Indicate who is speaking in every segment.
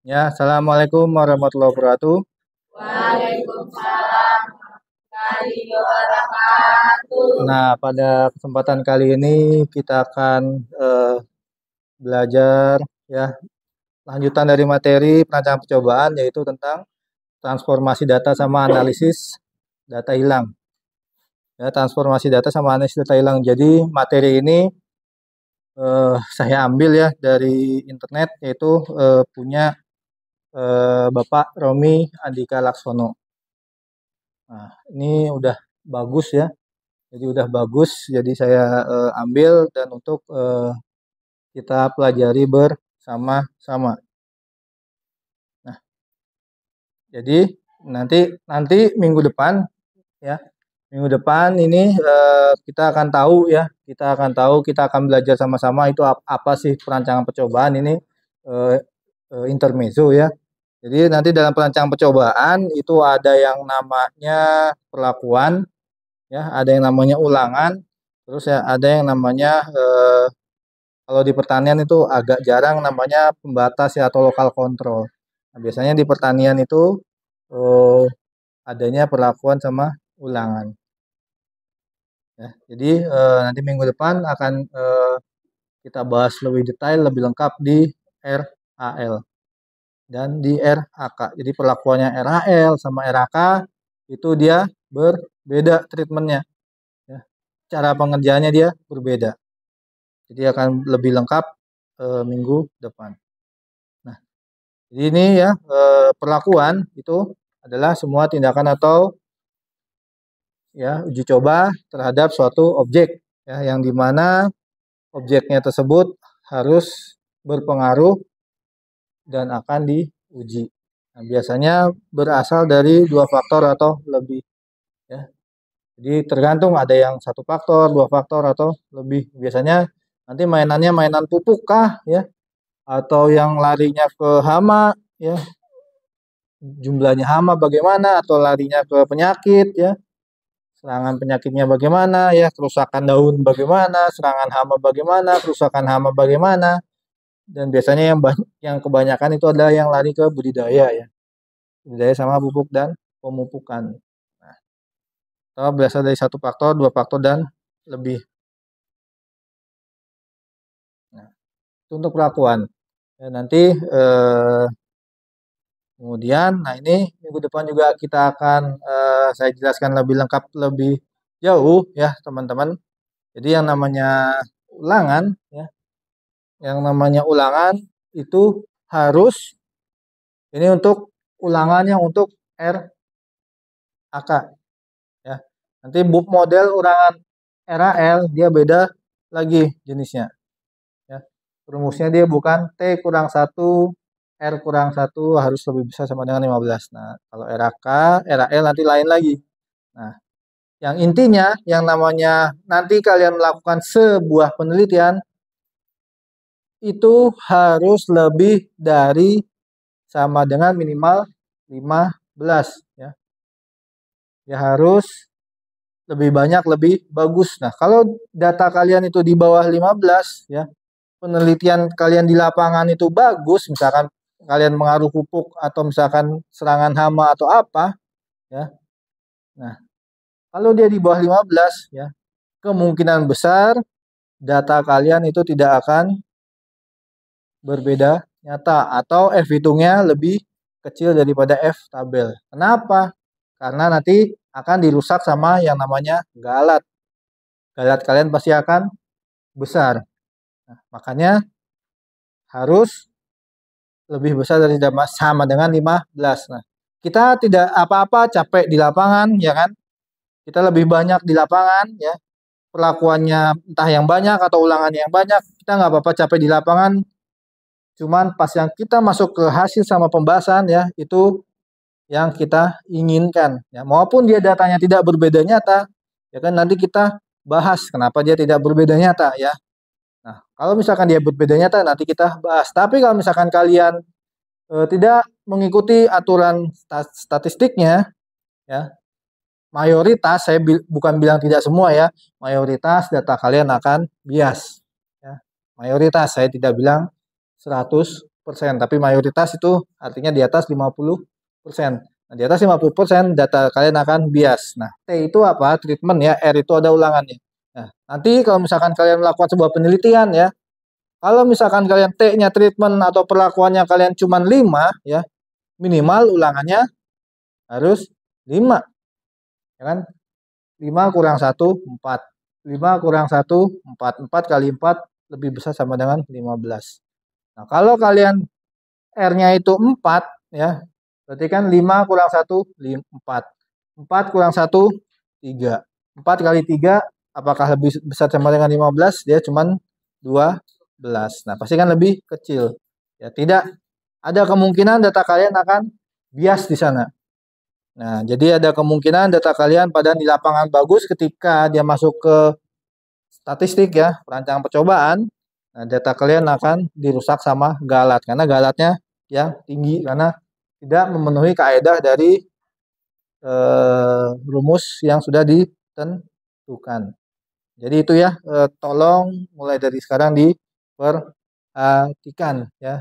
Speaker 1: Ya, assalamualaikum warahmatullahi wabarakatuh.
Speaker 2: Waalaikumsalam warahmatullahi wabarakatuh.
Speaker 1: Nah, pada kesempatan kali ini kita akan belajar ya lanjutan dari materi perancangan percobaan, yaitu tentang transformasi data sama analisis data hilang. Ya, transformasi data sama analisis data hilang. Jadi materi ini saya ambil ya dari internet, yaitu punya Bapak Romi Andika Laksono. Nah, ini udah bagus ya. Jadi udah bagus. Jadi saya ambil dan untuk kita pelajari bersama-sama. Nah, jadi nanti minggu depan ya. Minggu depan ini kita akan tahu ya. Kita akan belajar sama-sama itu apa sih perancangan percobaan ini, intermezzo ya. Jadi nanti dalam perancangan percobaan itu ada yang namanya perlakuan, ya, ada yang namanya ulangan, terus ya ada yang namanya kalau di pertanian itu agak jarang namanya pembatas ya atau lokal kontrol. Nah, biasanya di pertanian itu eh, adanya perlakuan sama ulangan. Ya, jadi nanti minggu depan akan kita bahas lebih detail, lebih lengkap di RAL dan di RAK. Jadi perlakuannya RAL sama RAK itu dia berbeda treatmentnya. Ya. Cara pengerjaannya dia berbeda. Jadi akan lebih lengkap minggu depan. Nah, jadi ini ya perlakuan itu adalah semua tindakan atau ya uji coba terhadap suatu objek ya yang dimana objeknya tersebut harus berpengaruh dan akan diuji. Nah, biasanya berasal dari dua faktor atau lebih ya. Jadi tergantung ada yang satu faktor, dua faktor atau lebih. Biasanya nanti mainannya mainan pupuk kah ya atau yang larinya ke hama ya, jumlahnya hama bagaimana atau larinya ke penyakit ya, serangan penyakitnya bagaimana ya, kerusakan daun bagaimana, serangan hama bagaimana, kerusakan hama bagaimana. Dan biasanya yang kebanyakan itu adalah yang lari ke budidaya ya, budidaya sama pupuk dan pemupukan. Nah, atau berasal dari satu faktor, dua faktor dan lebih. Nah, itu untuk perlakuan ya, nanti kemudian, nah ini minggu depan juga kita akan saya jelaskan lebih lengkap, lebih jauh ya teman-teman. Jadi yang namanya ulangan ya, yang namanya ulangan itu harus ini untuk ulangannya untuk RAK ya. Nanti model ulangan RAL dia beda lagi jenisnya ya. Rumusnya dia bukan T kurang 1 R kurang 1 harus lebih besar sama dengan 15. Nah, kalau RAK, RAL nanti lain lagi. Nah, yang intinya yang namanya nanti kalian melakukan sebuah penelitian itu harus lebih dari sama dengan minimal 15 ya. Ya harus lebih banyak lebih bagus. Nah, kalau data kalian itu di bawah 15 ya, penelitian kalian di lapangan itu bagus, misalkan kalian mengaruh pupuk atau misalkan serangan hama atau apa ya. Nah, kalau dia di bawah 15 ya, kemungkinan besar data kalian itu tidak akan berbeda nyata atau F hitungnya lebih kecil daripada F tabel. Kenapa? Karena nanti akan dirusak sama yang namanya galat. Galat kalian pasti akan besar. Nah, makanya harus lebih besar dari sama dengan 15. Nah, kita tidak apa-apa capek di lapangan ya kan? Kita lebih banyak di lapangan ya. Perlakuannya entah yang banyak atau ulangan yang banyak, kita nggak apa-apa capek di lapangan. Cuman pas yang kita masuk ke hasil sama pembahasan ya, itu yang kita inginkan ya. Maupun dia datanya tidak berbeda nyata, ya kan nanti kita bahas kenapa dia tidak berbeda nyata ya. Nah, kalau misalkan dia berbeda nyata nanti kita bahas. Tapi kalau misalkan kalian tidak mengikuti aturan statistiknya ya, mayoritas saya bukan bilang tidak semua ya, mayoritas data kalian akan bias ya. Mayoritas saya tidak bilang 100%. tapi mayoritas itu artinya di atas 50%. Nah, di atas 50% data kalian akan bias. Nah, T itu apa? Treatment ya, R itu ada ulangannya. Nah, nanti kalau misalkan kalian melakukan sebuah penelitian ya, kalau misalkan kalian T-nya treatment atau perlakuannya kalian cuma 5 ya, minimal ulangannya harus 5. Ya kan? 5 kurang 1, 4. 5 kurang 1, 4. 4 kali 4 lebih besar sama dengan 15. Nah, kalau kalian R-nya itu 4 ya, berarti kan 5 kurang 1, 4. 4 kurang 1, 3. 4 kali 3, apakah lebih besar sama dengan 15? Dia cuma 12. Nah, pasti kan lebih kecil. Ya, tidak ada kemungkinan data kalian akan bias di sana. Nah, jadi ada kemungkinan data kalian pada di lapangan bagus ketika dia masuk ke statistik ya, perancang percobaan. Nah, data kalian akan dirusak sama galat karena galatnya yang tinggi karena tidak memenuhi kaedah dari rumus yang sudah ditentukan. Jadi itu ya, tolong mulai dari sekarang diperhatikan ya.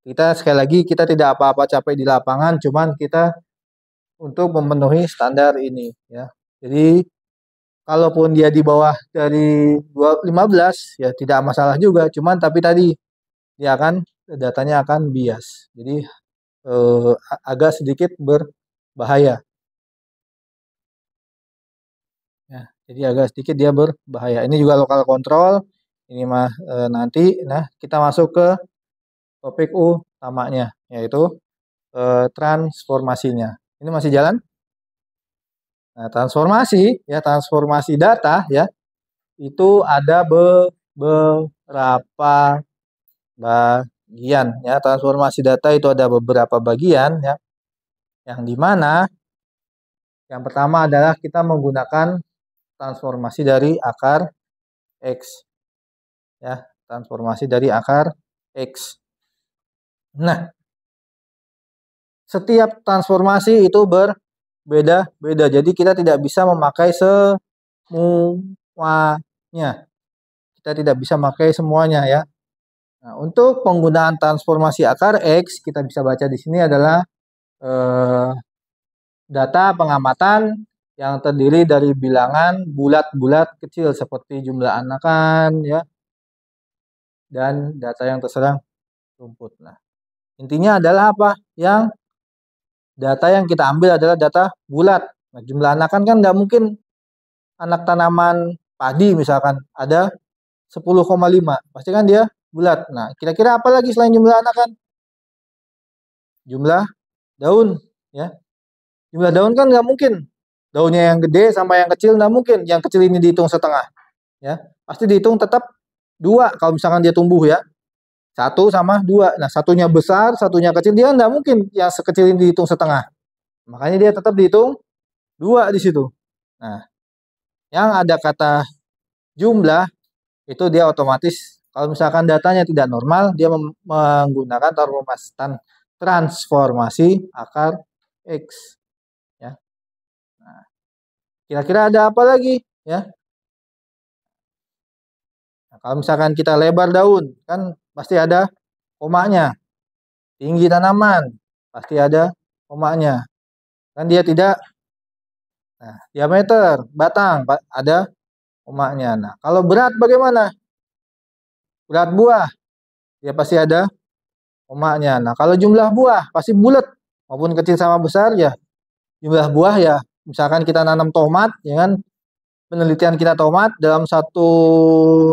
Speaker 1: Kita sekali lagi kita tidak apa-apa capek di lapangan, cuman kita untuk memenuhi standar ini ya. Jadi kalaupun dia di bawah dari 15 ya tidak masalah juga, cuman tapi tadi dia akan datanya akan bias. Jadi agak sedikit berbahaya. Ya, jadi agak sedikit dia berbahaya. Ini juga lokal kontrol. Ini mah nanti. Nah, kita masuk ke topik utamanya, yaitu transformasinya. Ini masih jalan? Nah, transformasi data ya, itu ada beberapa bagian ya. Transformasi data itu ada beberapa bagian ya. Yang dimana yang pertama adalah kita menggunakan transformasi dari akar X. Ya, transformasi dari akar X. Nah, setiap transformasi itu berbeda-beda. Jadi kita tidak bisa memakai semuanya. Kita tidak bisa memakai semuanya ya. Nah, untuk penggunaan transformasi akar X, kita bisa baca di sini adalah data pengamatan yang terdiri dari bilangan bulat-bulat kecil seperti jumlah anakan ya, dan data yang terserang rumput. Nah, intinya adalah apa? Yang data yang kita ambil adalah data bulat. Nah, jumlah anakan kan nggak mungkin anak tanaman padi misalkan ada 10,5. Pasti kan dia bulat. Nah, kira-kira apa lagi selain jumlah anakan? Jumlah daun ya. Jumlah daun kan nggak mungkin. Daunnya yang gede sama yang kecil nggak mungkin. Yang kecil ini dihitung setengah. Ya, pasti dihitung tetap 2 kalau misalkan dia tumbuh ya. 1 sama 2. Nah, satunya besar, satunya kecil. Dia nggak mungkin yang sekecil ini dihitung setengah. Makanya dia tetap dihitung 2 di situ. Nah, yang ada kata jumlah itu dia otomatis kalau misalkan datanya tidak normal, dia menggunakan transformasi akar X. Ya. Nah, kira-kira ada apa lagi? Ya. Nah, kalau misalkan kita lebar daun, kan pasti ada komanya. Tinggi tanaman, pasti ada komanya. Kan dia tidak. Nah, diameter batang ada komanya. Nah, kalau berat bagaimana? Berat buah, dia pasti ada komanya. Nah, kalau jumlah buah pasti bulat maupun kecil sama besar ya. Jumlah buah ya, misalkan kita nanam tomat, ya kan? Penelitian kita tomat dalam satu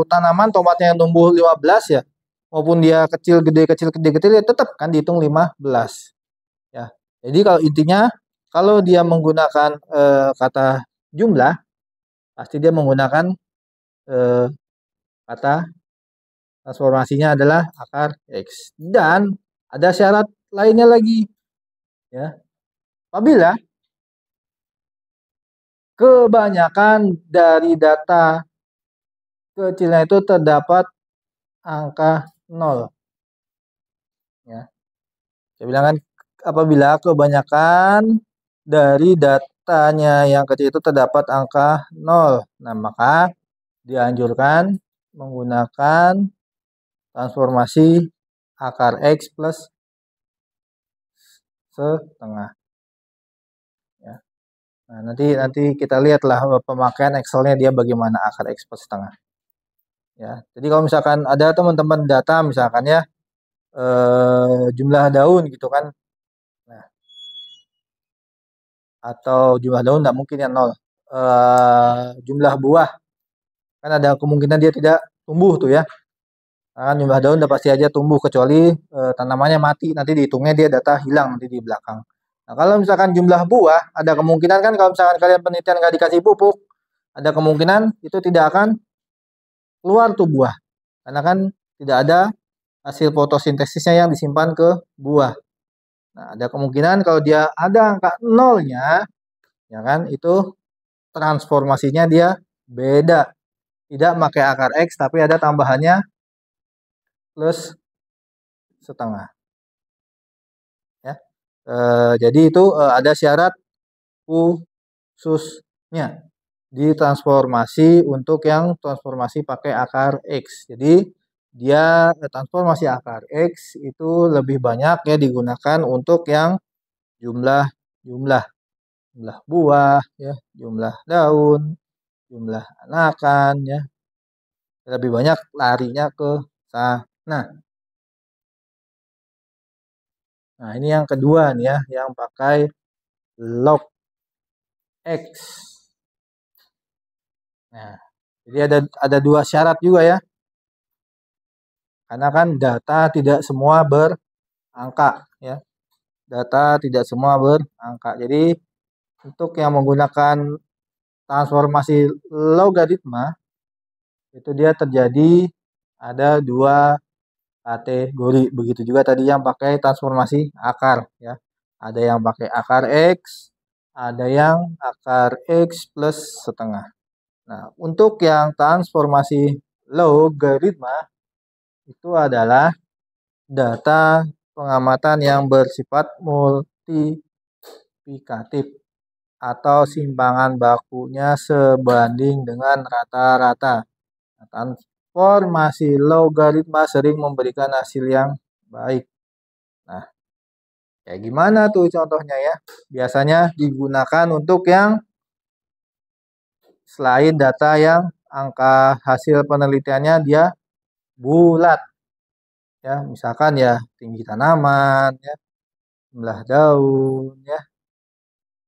Speaker 1: tanaman tomatnya yang tumbuh 15 ya, maupun dia kecil gede kecil gede kecil ya tetap kan dihitung 15 ya. Jadi kalau intinya kalau dia menggunakan kata jumlah pasti dia menggunakan kata transformasinya adalah akar X. Dan ada syarat lainnya lagi ya. Apabila kebanyakan dari data kecilnya itu terdapat angka 0 ya. Saya bilang kan apabila kebanyakan dari datanya yang kecil itu terdapat angka 0. Nah, maka dianjurkan menggunakan transformasi akar X plus setengah. Ya. Nah, nanti kita lihatlah pemakaian Excelnya dia bagaimana akar X plus setengah. Ya, jadi kalau misalkan ada teman-teman data misalkan ya jumlah daun gitu kan, nah, atau jumlah daun nggak mungkin ya 0. Jumlah buah kan ada kemungkinan dia tidak tumbuh tuh ya. Nah, jumlah daun udah pasti aja tumbuh kecuali tanamannya mati, nanti dihitungnya dia data hilang nanti di belakang. Nah, kalau misalkan jumlah buah ada kemungkinan kan kalau misalkan kalian penelitian nggak dikasih pupuk, ada kemungkinan itu tidak akan keluar tuh buah karena kan tidak ada hasil fotosintesisnya yang disimpan ke buah. Nah, ada kemungkinan kalau dia ada angka nolnya, ya kan, itu transformasinya dia beda. Tidak pakai akar X, tapi ada tambahannya plus setengah. Ya. Jadi itu ada syarat khususnya di transformasi untuk yang transformasi pakai akar X. Jadi dia transformasi akar X itu lebih banyak ya digunakan untuk yang jumlah buah ya, jumlah daun, jumlah anakan ya. Lebih banyak larinya ke sana. Nah, ini yang kedua nih ya, yang pakai log X. Nah, jadi ada dua syarat juga ya. Karena kan data tidak semua berangka ya. Data tidak semua berangka. Jadi untuk yang menggunakan transformasi logaritma itu dia terjadi ada dua kategori. Begitu juga tadi yang pakai transformasi akar ya. Ada yang pakai akar X, ada yang akar X plus setengah. Nah, untuk yang transformasi logaritma itu adalah data pengamatan yang bersifat multiplikatif atau simpangan bakunya sebanding dengan rata-rata. Nah, transformasi logaritma sering memberikan hasil yang baik. Nah, kayak gimana tuh contohnya ya? Biasanya digunakan untuk yang selain data yang angka hasil penelitiannya dia bulat. Ya, misalkan ya tinggi tanaman ya, jumlah daun ya.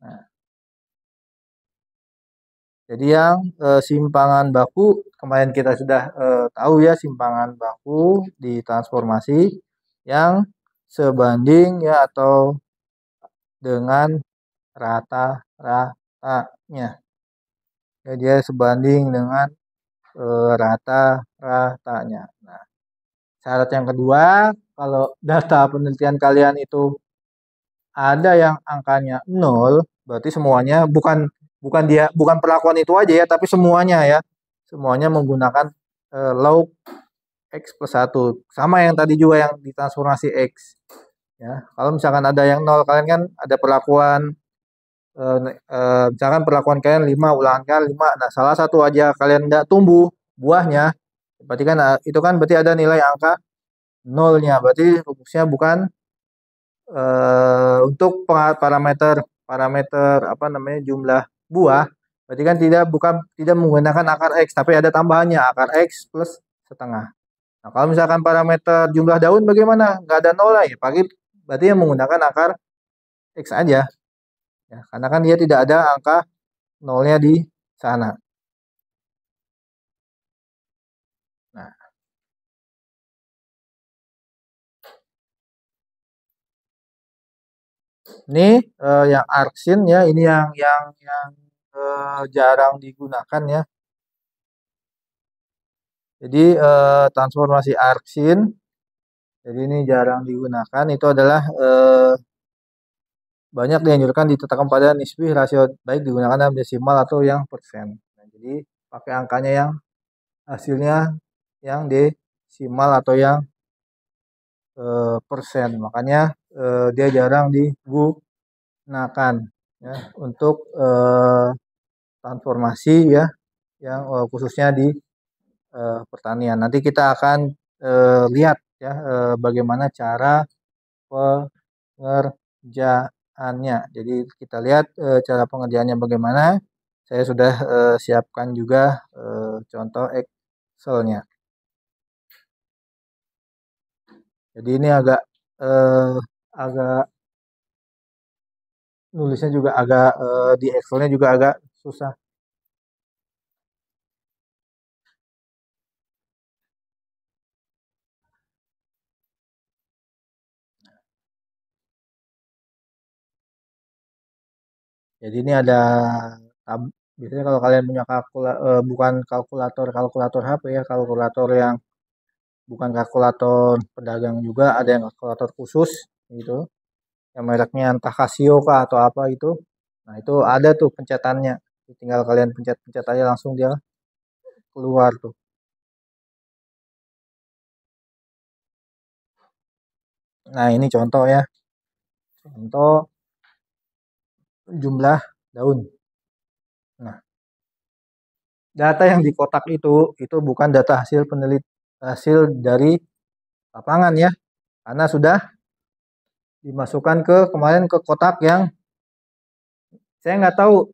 Speaker 1: Nah, jadi yang simpangan baku kemarin kita sudah tahu ya simpangan baku di transformasi yang sebanding ya atau dengan rata-ratanya. Ya, dia sebanding dengan rata-ratanya. Nah, syarat yang kedua, kalau data penelitian kalian itu ada yang angkanya 0, berarti semuanya bukan perlakuan itu aja ya, tapi semuanya ya. Semuanya menggunakan log X plus 1. Sama yang tadi juga yang ditransformasi X. Ya, kalau misalkan ada yang 0, kalian kan ada perlakuan misalkan perlakuan kalian 5, ulangan kalian 5. Nah, salah satu aja kalian tidak tumbuh buahnya, berarti kan itu kan berarti ada nilai angka 0-nya. Berarti rumusnya bukan untuk parameter apa namanya jumlah buah, berarti kan tidak menggunakan akar X, tapi ada tambahannya akar X plus setengah. Nah, kalau misalkan parameter jumlah daun bagaimana? Nggak ada nol ya, berarti yang menggunakan akar X aja. Ya, karena kan dia tidak ada angka nolnya di sana. Nah, ini yang arksin ya, ini yang jarang digunakan ya. Jadi transformasi arksin, jadi ini jarang digunakan. Itu adalah banyak dianjurkan ditetapkan pada nisbi rasio baik digunakan dalam desimal atau yang persen. Nah, jadi pakai angkanya yang hasilnya yang desimal atau yang persen. Makanya dia jarang digunakan ya untuk transformasi ya yang khususnya di pertanian. Nanti kita akan lihat ya bagaimana cara pengerjaannya. Jadi kita lihat cara pengerjaannya bagaimana. Saya sudah siapkan juga contoh Excel-nya. Jadi ini agak nulisnya juga agak di Excel-nya juga agak susah. Jadi ini ada biasanya kalau kalian punya bukan kalkulator HP ya, kalkulator yang bukan kalkulator pedagang juga, ada yang kalkulator khusus gitu. Yang mereknya entah Casio kah atau apa itu. Nah, itu ada tuh pencetannya. Tinggal kalian pencet-pencet aja langsung dia keluar tuh. Nah, ini contoh ya. Contoh jumlah daun. Nah, data yang di kotak itu bukan data hasil dari lapangan ya. Karena sudah dimasukkan kemarin ke kotak yang saya nggak tahu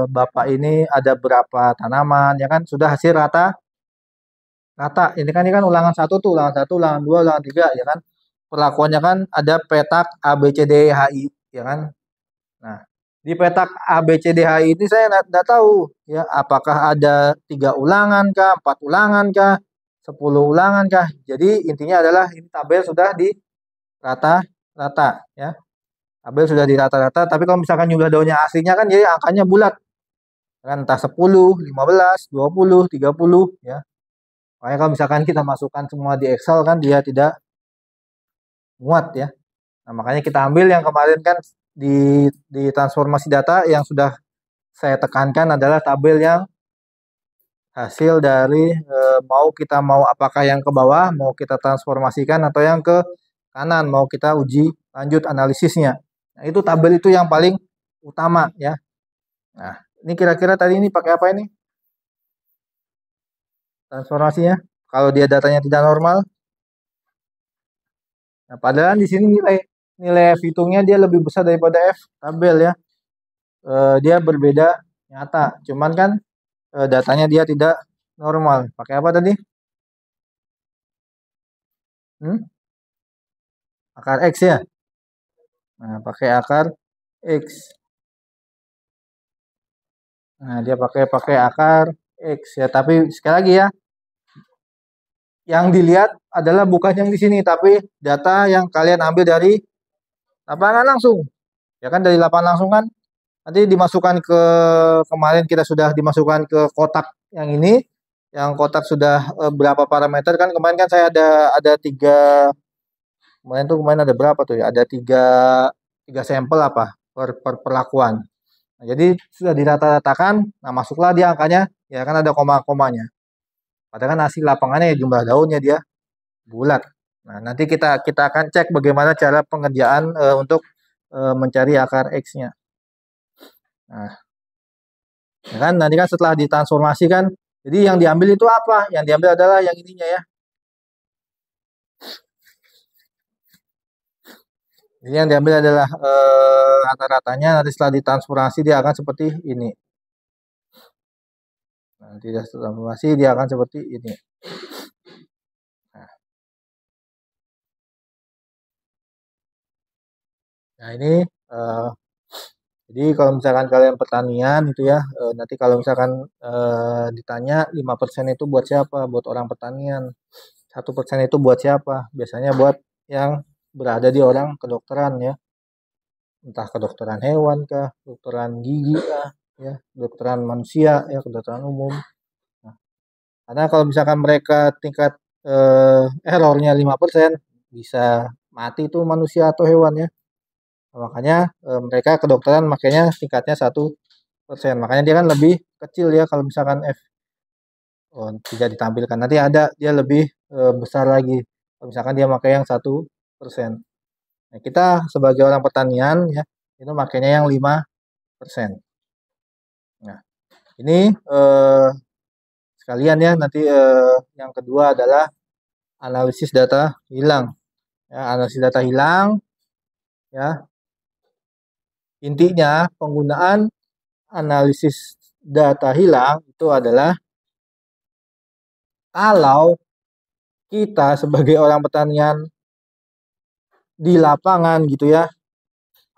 Speaker 1: Bapak ini ada berapa tanaman ya kan, sudah hasil rata ini kan ulangan satu tuh, ulangan satu, ulangan dua, ulangan tiga ya kan, perlakuannya kan ada petak A B C D E H I ya kan. Nah, di petak A B C D H I ini saya nggak tahu ya apakah ada 3 ulangan kah, 4 ulangan kah, 10 ulangan kah. Jadi intinya adalah ini tabel sudah di rata-rata ya. Tabel sudah di rata-rata, tapi kalau misalkan jumlah daunnya aslinya kan jadi angkanya bulat. Kan entah 10, 15, 20, 30 ya. Makanya kalau misalkan kita masukkan semua di Excel kan dia tidak muat ya. Nah, makanya kita ambil yang kemarin kan di transformasi data yang sudah saya tekankan adalah tabel yang hasil dari mau apakah yang ke bawah mau kita transformasikan atau yang ke kanan mau kita uji lanjut analisisnya. Nah, itu tabel itu yang paling utama ya. Nah, ini kira-kira tadi ini pakai apa ini? Transformasinya. Kalau dia datanya tidak normal. Nah, padahal di sini nilai F hitungnya dia lebih besar daripada F tabel ya. Dia berbeda nyata. Cuman kan datanya dia tidak normal. Pakai apa tadi? Akar X ya. Nah, pakai akar X. Nah, dia pakai akar X ya. Tapi sekali lagi ya, yang dilihat adalah bukan yang di sini, tapi data yang kalian ambil dari lapangan langsung. Ya kan dari lapangan langsung kan. Nanti dimasukkan kemarin kita sudah dimasukkan ke kotak yang ini. Yang kotak sudah berapa parameter kan kemarin kan saya ada 3. Kemarin ada berapa tuh ya? Ada tiga sampel apa per perlakuan. Nah, jadi sudah dirata-ratakan, nah masuklah dia angkanya, ya kan ada koma-komanya. Padahal kan hasil lapangannya ya jumlah daunnya dia bulat. Nah, nanti kita akan cek bagaimana cara pengerjaan untuk mencari akar X-nya. Nah, ya kan nanti kan setelah ditransformasi kan, jadi yang diambil itu apa? Yang diambil adalah yang ininya ya. Jadi yang diambil adalah rata-ratanya, nanti setelah ditransformasi dia akan seperti ini. Nanti setelah transformasi dia akan seperti ini. Nah ini jadi kalau misalkan kalian pertanian itu ya nanti kalau misalkan ditanya 5% itu buat siapa? Buat orang pertanian. 1% itu buat siapa? Biasanya buat yang berada di orang kedokteran ya. Entah kedokteran hewan kah, kedokteran gigi kah, ya, kedokteran manusia ya, kedokteran umum. Nah, karena kalau misalkan mereka tingkat errornya 5% bisa mati tuh manusia atau hewan ya. Makanya mereka kedokteran makanya tingkatnya 1%. Makanya dia kan lebih kecil ya kalau misalkan F tidak ditampilkan. Nanti ada dia lebih besar lagi. Kalau misalkan dia pakai yang 1%. Nah, kita sebagai orang pertanian ya itu makanya yang 5%. Nah, ini sekalian ya nanti yang kedua adalah analisis data hilang. Ya, analisis data hilang. Ya, intinya penggunaan analisis data hilang itu adalah kalau kita sebagai orang pertanian di lapangan gitu ya,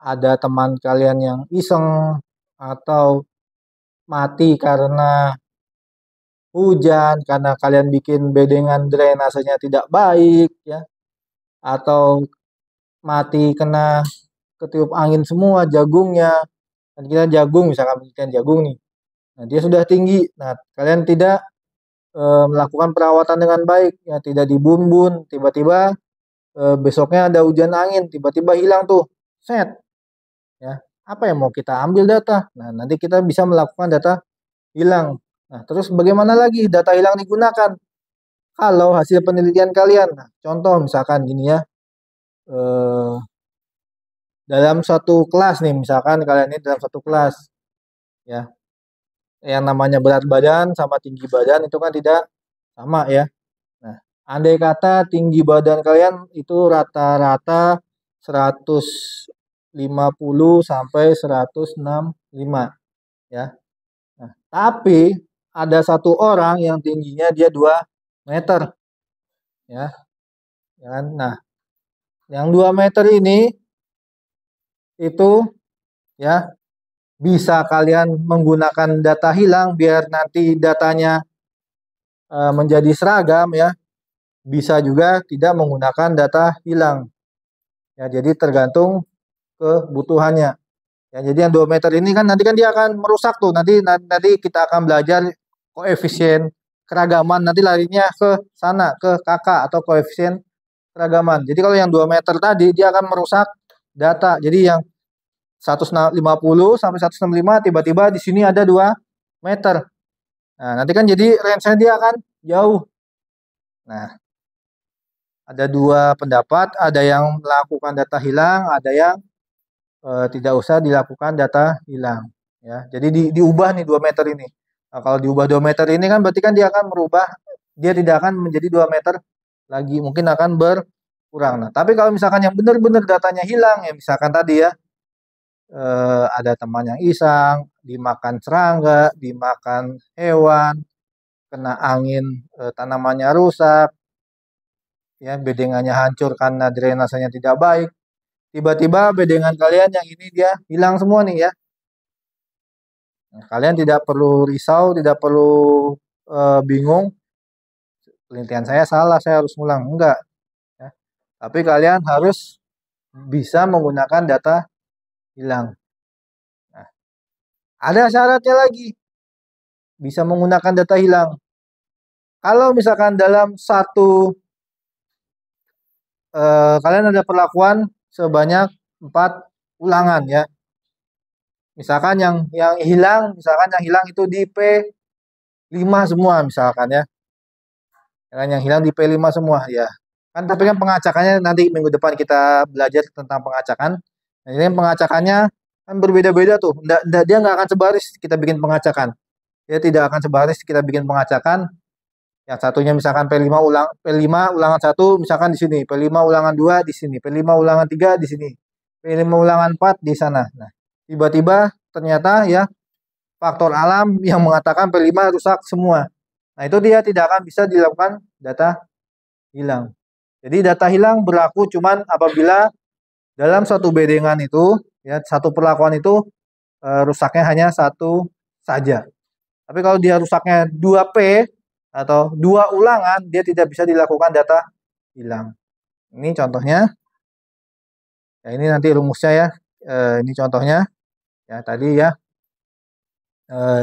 Speaker 1: ada teman kalian yang iseng atau mati karena hujan, karena kalian bikin bedengan drainasenya tidak baik ya, atau mati kena ketiup angin semua jagungnya. Dan kita jagung, misalkan bikin jagung nih. Nah, dia sudah tinggi. Nah, kalian tidak melakukan perawatan dengan baik ya, tidak dibumbun, tiba-tiba besoknya ada hujan angin, tiba-tiba hilang tuh. Set. Ya. Apa yang mau kita ambil data? Nah, nanti kita bisa melakukan data hilang. Nah, terus bagaimana lagi data hilang digunakan? Kalau hasil penelitian kalian, nah, contoh misalkan gini ya, dalam satu kelas nih, misalkan kalian ini dalam satu kelas, ya, yang namanya berat badan sama tinggi badan itu kan tidak sama ya. Nah, andai kata tinggi badan kalian itu rata-rata 150 sampai 165 ya. Nah, tapi ada satu orang yang tingginya dia 2 meter ya. Ya, nah, yang 2 meter ini itu ya bisa kalian menggunakan data hilang biar nanti datanya menjadi seragam ya. Bisa juga tidak menggunakan data hilang. Ya, jadi tergantung kebutuhannya. Ya, jadi yang 2 meter ini kan nanti kan dia akan merusak tuh. Nanti kita akan belajar koefisien keragaman, nanti larinya ke sana, ke kakak atau koefisien keragaman. Jadi kalau yang 2 meter tadi dia akan merusak data. Jadi yang 150 sampai 165 tiba-tiba di sini ada 2 meter. Nah, nanti kan jadi range-nya dia akan jauh. Nah, ada 2 pendapat, ada yang melakukan data hilang, ada yang tidak usah dilakukan data hilang ya. Jadi diubah nih 2 meter ini. Nah, kalau diubah 2 meter ini kan berarti kan dia akan merubah, dia tidak akan menjadi 2 meter lagi, mungkin akan berkurang. Nah, tapi kalau misalkan yang benar-benar datanya hilang ya, misalkan tadi ya ada teman yang iseng, dimakan serangga, dimakan hewan, kena angin, tanamannya rusak, ya bedengannya hancur karena drainasenya tidak baik. Tiba-tiba bedengan kalian yang ini dia hilang semua nih ya. Nah, kalian tidak perlu risau, tidak perlu bingung. Penelitian saya salah, saya harus ngulang. Enggak. Ya. Tapi kalian harus bisa menggunakan data hilang. Nah, ada syaratnya lagi. Bisa menggunakan data hilang. Kalau misalkan dalam satu kalian ada perlakuan sebanyak 4 ulangan ya. Misalkan yang hilang, itu di P5 semua misalkan ya. Yang hilang di P5 semua ya. Kan tapi kan pengacakannya nanti minggu depan kita belajar tentang pengacakan. Nah, ini pengacakannya kan berbeda-beda tuh. Dia nggak akan sebaris kita bikin pengacakan. Dia tidak akan sebaris kita bikin pengacakan. Yang satunya misalkan P5 ulangan 1 misalkan di sini, P5 ulangan 2 di sini, P5 ulangan 3 di sini, P5 ulangan 4 di sana. Nah, tiba-tiba ternyata ya faktor alam yang mengatakan P5 rusak semua. Nah, itu dia tidak akan bisa dilakukan data hilang. Jadi data hilang berlaku cuman apabila dalam satu bedengan itu ya satu perlakuan itu rusaknya hanya satu saja. Tapi kalau dia rusaknya 2P atau 2 ulangan, dia tidak bisa dilakukan data hilang. Ini contohnya. Ya, ini nanti rumusnya ya. Ini contohnya. Ya, tadi ya.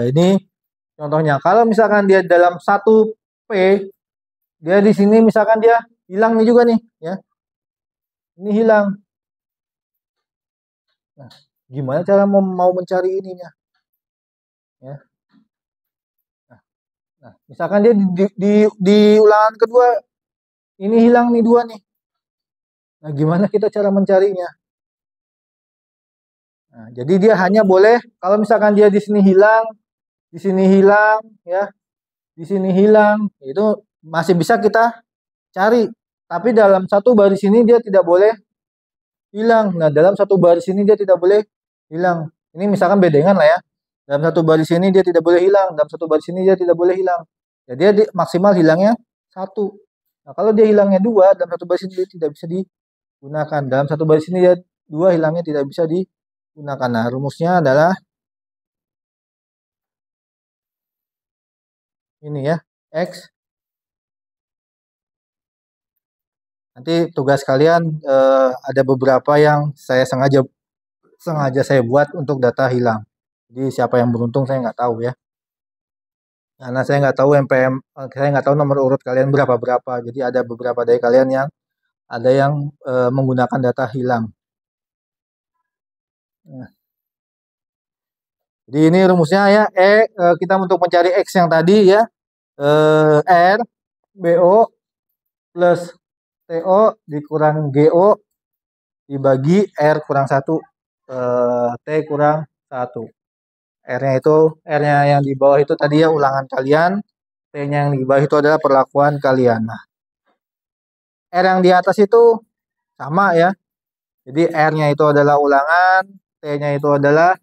Speaker 1: Ini contohnya. Kalau misalkan dia dalam 1P, dia di sini misalkan dia hilang nih juga nih, ya. Ini hilang. Nah, gimana cara mau mencari ininya? Ya. Nah, misalkan dia di ulangan kedua ini hilang nih 2 nih. Nah, gimana kita cara mencarinya? Nah, jadi dia hanya boleh kalau misalkan dia di sini hilang, ya, di sini hilang, itu masih bisa kita cari. Tapi dalam satu baris ini dia tidak boleh hilang. Nah, dalam satu baris ini dia tidak boleh hilang. Ini misalkan bedengan lah ya. Dalam satu baris ini dia tidak boleh hilang. Dalam satu baris ini dia tidak boleh hilang. Ya, dia maksimal hilangnya satu. Nah, kalau dia hilangnya dua, dalam satu baris ini dia tidak bisa digunakan. Dalam satu baris ini dia dua, hilangnya tidak bisa digunakan. Nah, rumusnya adalah ini ya, X. Nanti tugas kalian ada beberapa yang saya sengaja saya buat untuk data hilang. Jadi siapa yang beruntung saya nggak tahu ya. Karena saya nggak tahu MPM, saya nggak tahu nomor urut kalian berapa. Jadi ada beberapa dari kalian yang ada yang menggunakan data hilang. Nah, jadi ini rumusnya ya, kita untuk mencari X yang tadi ya, R BO plus TO dikurang GO dibagi R kurang 1, T kurang 1. R-nya yang di bawah itu tadi ya ulangan kalian, T-nya yang di bawah itu adalah perlakuan kalian. Nah, R yang di atas itu sama ya. Jadi R-nya itu adalah ulangan, T-nya itu adalah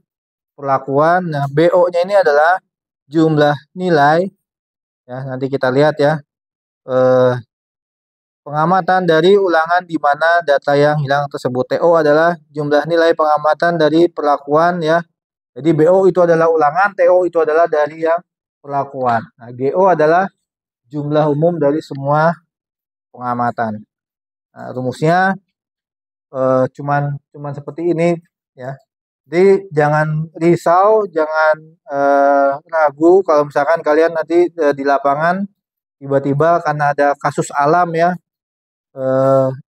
Speaker 1: perlakuan. Nah, BO-nya ini adalah jumlah nilai. Ya, nanti kita lihat ya. Pengamatan dari ulangan di mana data yang hilang tersebut. TO adalah jumlah nilai pengamatan dari perlakuan ya. Jadi BO itu adalah ulangan, TO itu adalah dari yang perlakuan. Nah, GO adalah jumlah umum dari semua pengamatan. Nah, rumusnya cuman seperti ini ya. Jadi jangan risau, jangan ragu kalau misalkan kalian nanti di lapangan tiba-tiba karena ada kasus alam ya,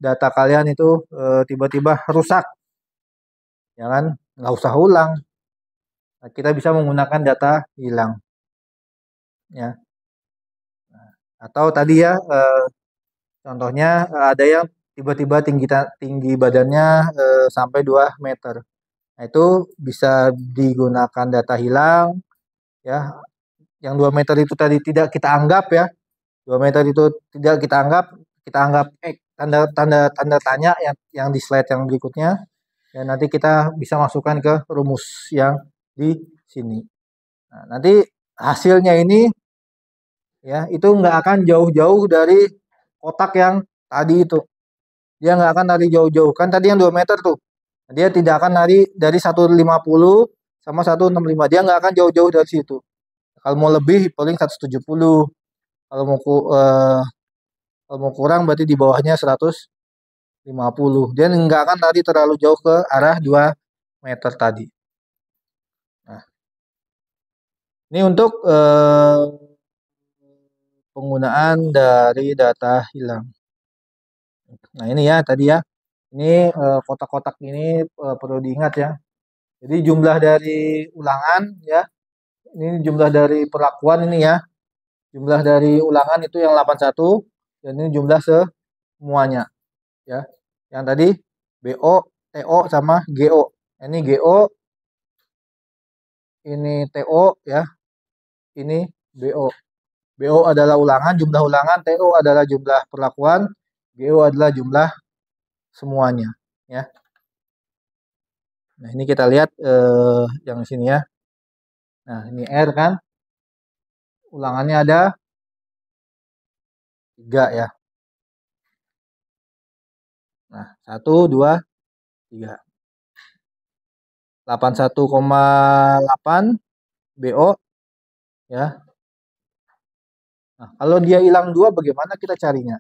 Speaker 1: data kalian itu tiba-tiba rusak, ya kan? Nggak usah ulang. Nah, kita bisa menggunakan data hilang, ya. Nah, atau tadi ya, contohnya ada yang tiba-tiba tinggi badannya sampai 2 meter. Nah, itu bisa digunakan data hilang, ya. Yang 2 meter itu tadi tidak kita anggap ya. 2 meter itu tidak kita anggap tanda tanya yang di slide yang berikutnya. Dan nanti kita bisa masukkan ke rumus yang di sini. Nah, nanti hasilnya ini ya itu nggak akan jauh-jauh dari kotak yang tadi itu. Dia nggak akan lari jauh-jauh. Kan tadi yang 2 meter tuh. Dia tidak akan lari dari 150 sama 165. Dia nggak akan jauh-jauh dari situ. Kalau mau lebih paling 170. Kalau mau kalau mau kurang berarti di bawahnya 150. Dia nggak akan lari terlalu jauh ke arah 2 meter tadi. Nah, ini untuk penggunaan dari data hilang. Nah, ini ya tadi ya. Ini kotak-kotak ini perlu diingat ya. Jadi jumlah dari ulangan ya. Ini jumlah dari perlakuan ini ya. Jumlah dari ulangan itu yang 81 dan ini jumlah semuanya ya. Yang tadi BO, TO sama GO. Ini GO, ini TO ya. Ini BO. BO adalah ulangan, jumlah ulangan, TO adalah jumlah perlakuan, GO adalah jumlah semuanya ya. Nah, ini kita lihat yang sini ya. Nah, ini R kan. Ulangannya ada 3 ya. Nah, 1, 2, 3. 81,8 BO ya. Nah, kalau dia hilang 2 bagaimana kita carinya?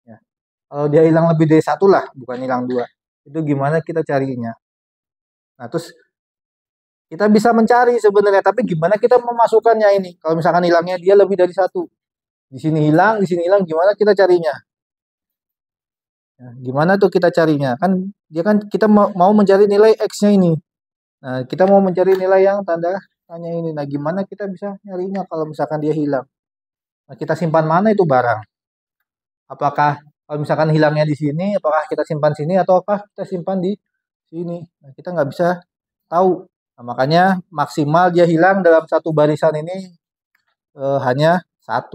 Speaker 1: Ya. Kalau dia hilang lebih dari 1 lah, bukan hilang 2. Itu gimana kita carinya? Nah, terus kita bisa mencari sebenarnya, tapi gimana kita memasukkannya ini? Kalau misalkan hilangnya dia lebih dari 1. Di sini hilang, gimana kita carinya? Ya, gimana tuh kita carinya? Kan dia kan kita mau mencari nilai X-nya ini. Nah, kita mau mencari nilai yang tanda tanya ini. Nah, gimana kita bisa nyarinya kalau misalkan dia hilang? Nah, kita simpan mana itu barang? Apakah kalau misalkan hilangnya di sini, apakah kita simpan sini ataukah kita simpan di sini? Nah, kita nggak bisa tahu. Nah, makanya maksimal dia hilang dalam satu barisan ini hanya 1.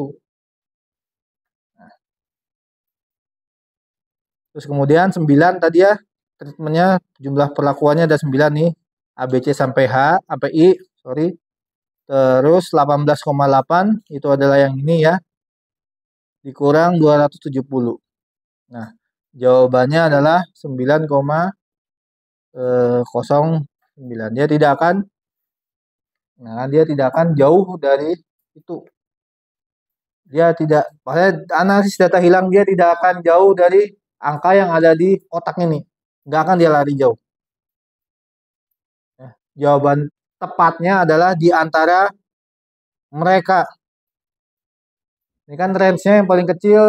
Speaker 1: Terus kemudian 9 tadi ya, treatmentnya jumlah perlakuannya ada 9 nih. A, B, C sampai H, sampai I, sorry. Terus 18,8 itu adalah yang ini ya, dikurang 270. Nah, jawabannya adalah 9,09. Dia tidak akan jauh dari itu. Dia tidak, maksudnya analisis data hilang dia tidak akan jauh dari angka yang ada di kotak ini. Nggak akan dia lari jauh. Ya, jawaban tepatnya adalah di antara mereka. Ini kan range-nya yang paling kecil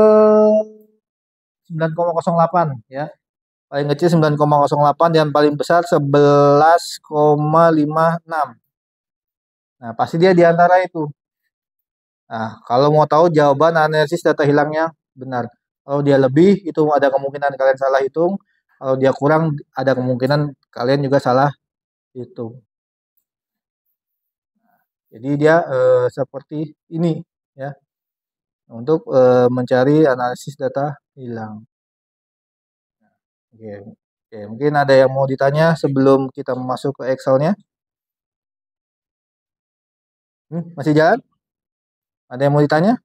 Speaker 1: 9,08 ya. Paling kecil 9,08 dan paling besar 11,56. Nah, pasti dia di antara itu. Nah, kalau mau tahu jawaban analisis data hilangnya benar. Kalau dia lebih, itu ada kemungkinan kalian salah hitung. Kalau dia kurang, ada kemungkinan kalian juga salah hitung. Jadi dia seperti ini ya, untuk mencari analisis data hilang. Oke, oke, mungkin ada yang mau ditanya sebelum kita masuk ke Excel-nya. Masih jalan? Ada yang mau ditanya?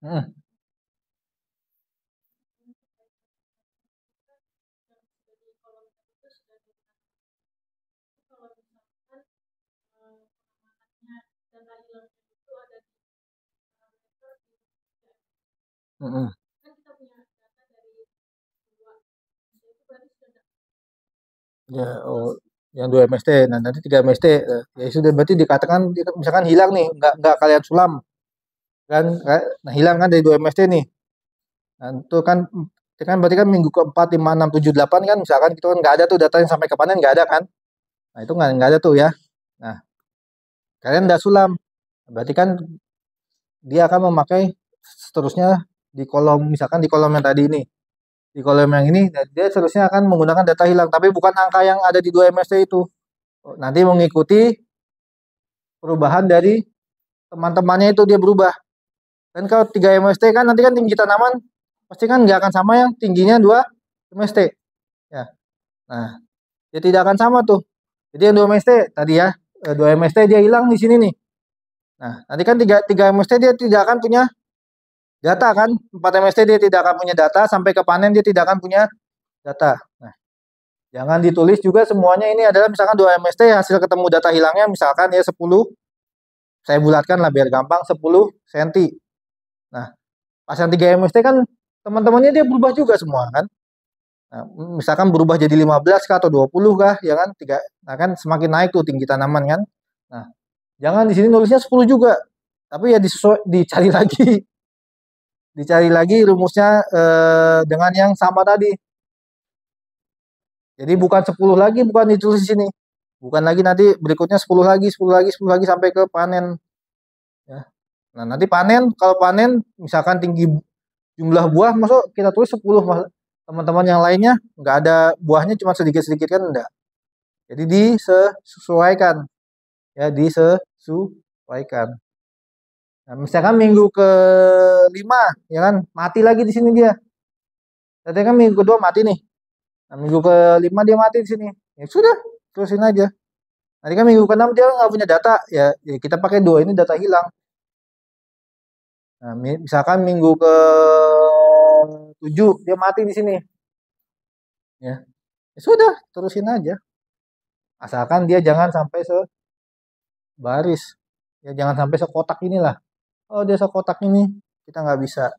Speaker 1: Hmm. Hmm. Ya, oh, yang 2 MST, nah nanti 3 MST, ya sudah berarti dikatakan misalkan hilang nih, nggak kalian sulam, kan? Nah hilang kan dari 2 MST nih, nah itu kan berarti kan minggu keempat, 5, 6, 7, 8 kan, misalkan itu kan nggak ada tuh datanya sampai ke panen nggak ada kan, nah itu nggak ada tuh ya, nah kalian nggak sulam, berarti kan dia akan memakai seterusnya di kolom, misalkan di kolom yang tadi ini, di kolom yang ini, dia seterusnya akan menggunakan data hilang, tapi bukan angka yang ada di 2 MST itu. Nanti mengikuti perubahan dari teman-temannya itu dia berubah. Dan kalau 3 MST kan nanti kan tinggi tanaman pasti kan nggak akan sama yang tingginya 2 MST. Ya. Nah, dia tidak akan sama tuh. Jadi yang 2 MST tadi ya, 2 MST dia hilang di sini nih. Nah, nanti kan 3 MST dia tidak akan punya data kan. 4 MST dia tidak akan punya data, sampai ke panen dia tidak akan punya data. Nah, jangan ditulis juga semuanya ini adalah misalkan 2 MST hasil ketemu data hilangnya misalkan ya 10, saya bulatkan lah biar gampang, 10 cm. Nah, pas yang 3 MST kan teman-temannya dia berubah juga semua kan. Nah, misalkan berubah jadi 15 kah atau 20 kah ya kan, tiga. Nah, kan semakin naik tuh tinggi tanaman kan. Nah, jangan di sini nulisnya 10 juga. Tapi ya dicari lagi. Dicari lagi rumusnya dengan yang sama tadi. Jadi bukan 10 lagi, bukan ditulis di sini. Bukan lagi nanti berikutnya 10 lagi, 10 lagi, 10 lagi sampai ke panen ya. Nah, nanti panen, kalau panen misalkan tinggi jumlah buah, masuk kita tulis 10, teman-teman yang lainnya nggak ada buahnya, cuma sedikit-sedikit kan enggak. Jadi disesuaikan ya, disesuaikan. Nah, misalkan minggu ke-5 ya kan mati lagi di sini dia. Tadi kan minggu kedua mati nih. Nah, minggu ke-5 dia mati di sini. Ya sudah, terusin aja. Nanti kan minggu ke-6 dia nggak punya data ya, ya kita pakai 2 ini data hilang. Nah, misalkan minggu ke-7 dia mati di sini. Ya. Ya sudah, terusin aja. Asalkan dia jangan sampai sebaris. Ya jangan sampai sekotak inilah. Oh, dia sekotak ini kita nggak bisa.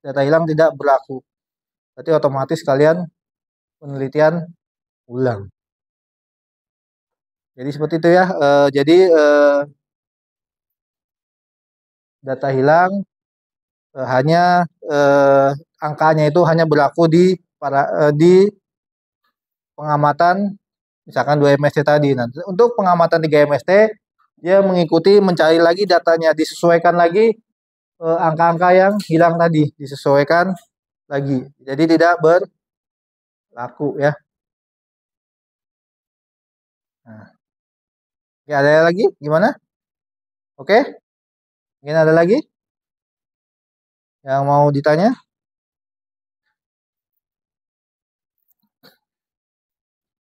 Speaker 1: Data hilang tidak berlaku. Berarti otomatis kalian penelitian ulang. Jadi seperti itu ya. Jadi data hilang hanya angkanya itu hanya berlaku di pengamatan misalkan 2 MST tadi. Nah, untuk pengamatan 3 MST dia mengikuti mencari lagi datanya, disesuaikan lagi angka-angka yang hilang tadi, disesuaikan lagi. Jadi tidak berlaku ya. Nah, ya ada lagi? Gimana? Oke? Mungkin ada lagi? Yang mau ditanya?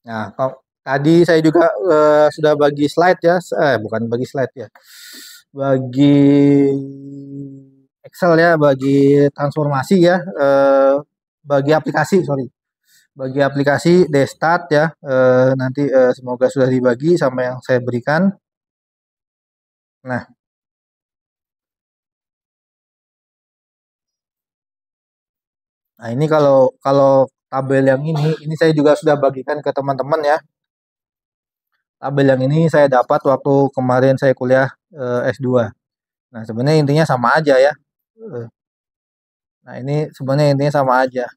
Speaker 1: Nah, tadi saya juga sudah bagi slide ya, bukan bagi slide ya, bagi Excel ya, bagi transformasi ya, bagi aplikasi, sorry, bagi aplikasi Destat ya, nanti semoga sudah dibagi sama yang saya berikan. Nah, ini kalau kalau tabel yang ini saya juga sudah bagikan ke teman-teman ya. Tabel yang ini saya dapat waktu kemarin saya kuliah S2. Nah, sebenarnya intinya sama aja ya. Eh, Nah, ini sebenarnya intinya sama aja.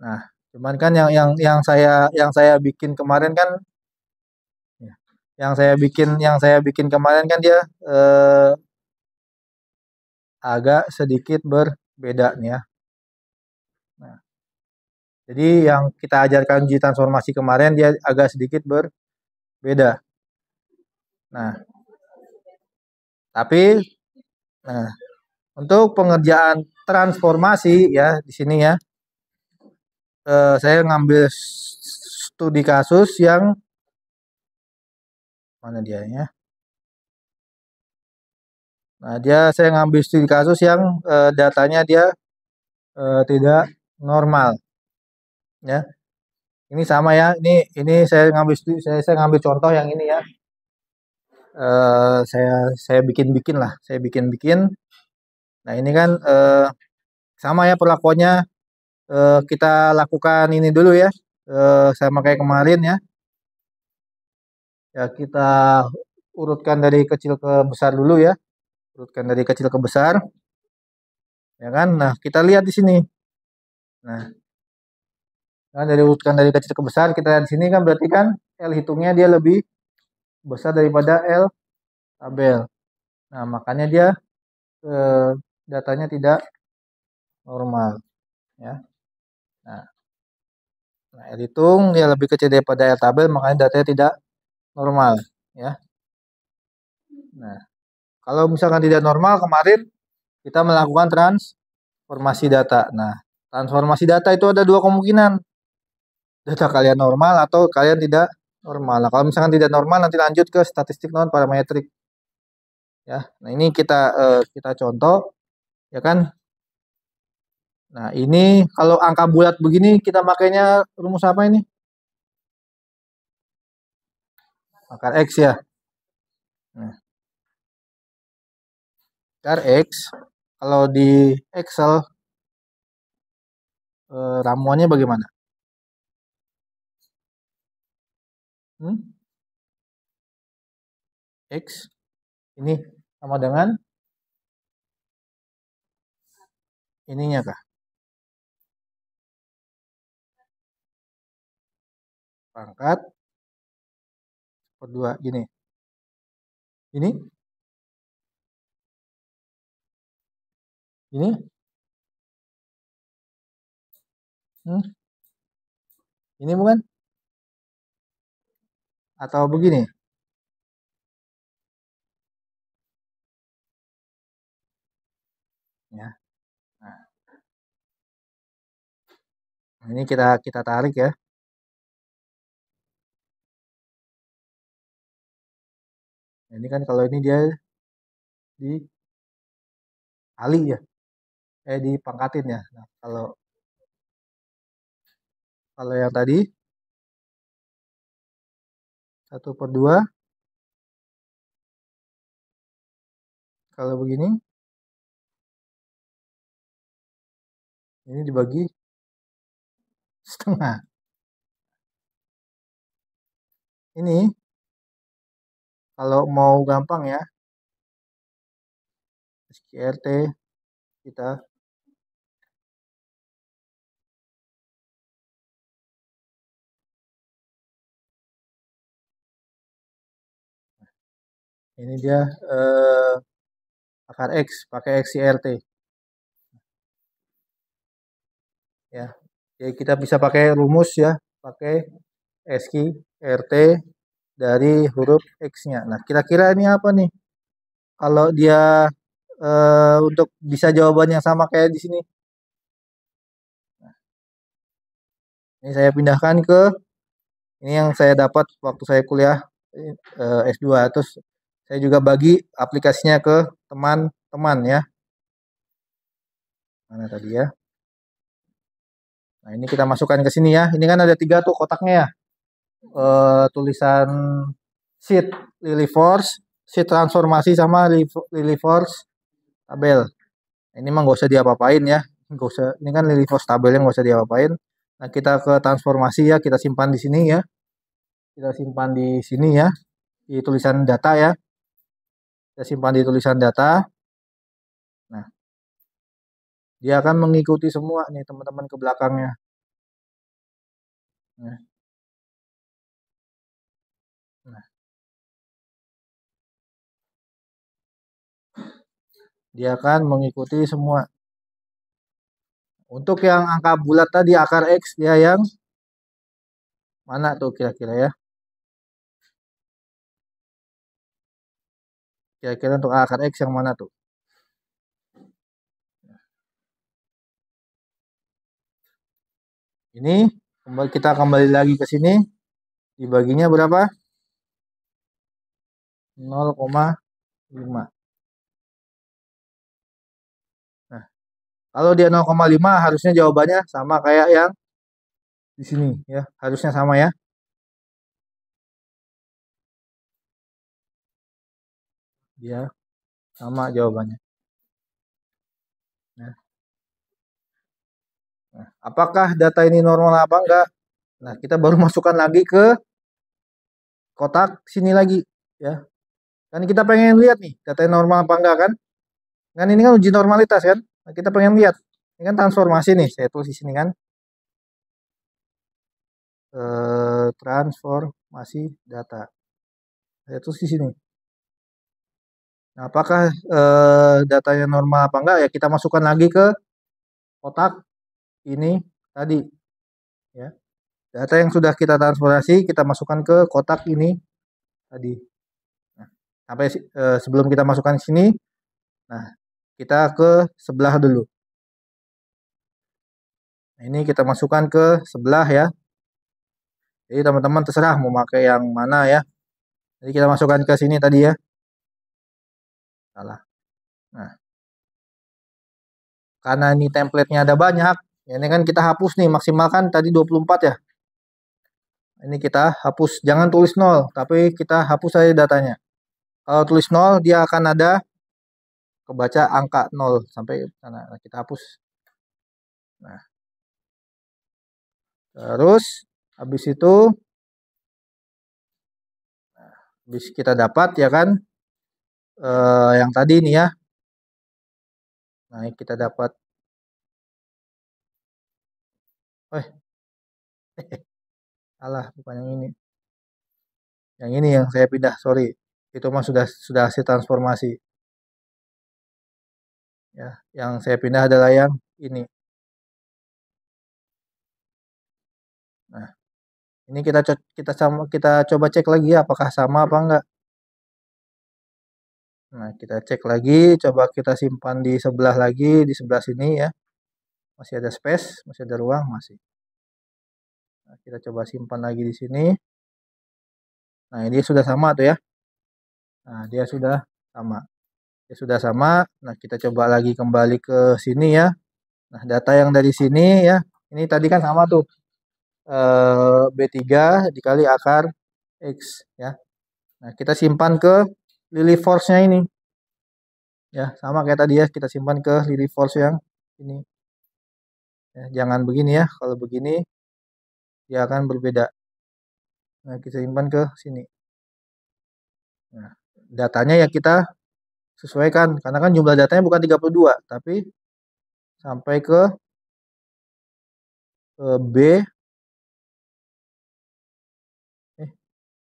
Speaker 1: Nah, cuman kan yang saya bikin kemarin kan ya, yang saya bikin kemarin kan dia eh, agak sedikit berbeda nih ya. Nah, jadi yang kita ajarkan uji transformasi kemarin dia agak sedikit berbeda. Nah, tapi nah untuk pengerjaan transformasi ya di sini ya saya ngambil studi kasus yang mana dia ya? Nah, saya ngambil studi kasus yang datanya dia tidak normal ya. Ini sama ya. Ini saya ngambil contoh yang ini ya. Saya bikin-bikin lah, saya bikin-bikin. Nah, ini kan sama ya perlakuannya kita lakukan ini dulu ya. Sama kayak kemarin ya. Ya, kita urutkan dari kecil ke besar dulu ya. Urutkan dari kecil ke besar, ya kan? Nah, kita lihat di sini. Nah, nah, dari urutkan dari kecil ke besar, kita lihat di sini kan berarti kan L hitungnya dia lebih besar daripada L tabel. Nah, makanya dia eh, datanya tidak normal, ya. Nah, L hitung dia lebih kecil daripada L tabel, makanya datanya tidak normal, ya. Nah, kalau misalkan tidak normal kemarin kita melakukan transformasi data. Nah, transformasi data itu ada dua kemungkinan. Data kalian normal atau kalian tidak normal. Nah, kalau misalkan tidak normal nanti lanjut ke statistik non parametrik. Ya. Nah, ini kita contoh ya kan. Nah, ini kalau angka bulat begini kita makainya rumus apa ini? Akar X ya. Nah, akar X kalau di Excel ramuannya bagaimana? Hmm? X ini sama dengan ininya kah? Pangkat per 2 gini. Ini hmm? Ini bukan? Atau begini? Ya. Nah, ini kita tarik ya. Nah, ini kan kalau ini dia dikali ya, dipangkatin ya. Nah, kalau kalau yang tadi 1/2, kalau begini ini dibagi setengah. Ini kalau mau gampang ya, SQRT kita ini dia akar X pakai XCRT ya. Jadi kita bisa pakai rumus ya, pakai SQRT dari huruf X-nya. Nah, kira-kira ini apa nih? Kalau dia untuk bisa jawabannya sama kayak di sini. Ini saya pindahkan ke ini yang saya dapat waktu saya kuliah S2. Terus saya juga bagi aplikasinya ke teman-teman ya. Mana tadi ya? Nah, ini kita masukkan ke sini ya. Ini kan ada 3 tuh kotaknya ya. Tulisan sheet Lily Force, sheet transformasi sama Lily Force tabel. Ini mah nggak usah diapa-apain ya. Nggak usah. Ini kan Lily Force tabel yang nggak usah diapa-apain. Nah, kita ke transformasi ya. Kita simpan di sini ya. Kita simpan di sini ya. Di tulisan data ya. Kita simpan di tulisan data. Nah, dia akan mengikuti semua nih teman-teman ke belakangnya. Nah, nah, dia akan mengikuti semua. Untuk yang angka bulat tadi akar X dia yang mana tuh kira-kira ya? Kira-kira untuk akar X yang mana tuh? Ini kita kembali lagi ke sini. Dibaginya berapa? 0,5. Nah, kalau dia 0,5 harusnya jawabannya sama kayak yang di sini ya. Harusnya sama ya. Dia sama jawabannya. Nah, apakah data ini normal apa enggak? Nah, kita baru masukkan lagi ke kotak sini lagi ya. Kan kita pengen lihat nih data normal apa enggak kan? Kan ini kan uji normalitas kan? Nah, kita pengen lihat. Ini kan transformasi nih, saya tulis di sini kan. Transformasi data. Saya tulis di sini. Nah, apakah datanya normal apa enggak ya kita masukkan lagi ke kotak ini tadi ya. Data yang sudah kita transformasi kita masukkan ke kotak ini tadi. Nah, sampai sebelum kita masukkan di sini, nah kita ke sebelah dulu. Nah, ini kita masukkan ke sebelah ya. Jadi teman-teman terserah mau pakai yang mana ya. Jadi kita masukkan ke sini tadi ya. Salah. Nah, karena ini template-nya ada banyak, ya ini kan kita hapus nih, maksimalkan tadi 24 ya. Ini kita hapus, jangan tulis 0, tapi kita hapus saja datanya. Kalau tulis 0, dia akan ada kebaca angka 0 sampai sana. Nah, kita hapus. Nah, terus habis itu habis kita dapat ya kan yang tadi nih ya. Nah, kita dapat salah, bukan yang ini. Yang ini yang saya pindah, sorry. Itu mah sudah hasil transformasi. Ya, yang saya pindah adalah yang ini. Nah, ini kita coba cek lagi ya apakah sama apa enggak. Nah, kita cek lagi, coba kita simpan di sebelah lagi, di sebelah sini ya. Masih ada space, masih ada ruang, masih. Nah, kita coba simpan lagi di sini. Nah, ini sudah sama tuh ya. Nah, dia sudah sama. Dia sudah sama. Nah, kita coba lagi kembali ke sini ya. Nah, data yang dari sini ya. Ini tadi kan sama tuh. B3 dikali akar X ya. Nah, kita simpan ke Lily Force-nya ini. Ya, sama kayak tadi ya, kita simpan ke Lily Force yang ini. Ya, jangan begini ya, kalau begini dia akan berbeda. Nah, kita simpan ke sini. Nah, datanya ya kita sesuaikan, karena kan jumlah datanya bukan 32, tapi sampai ke B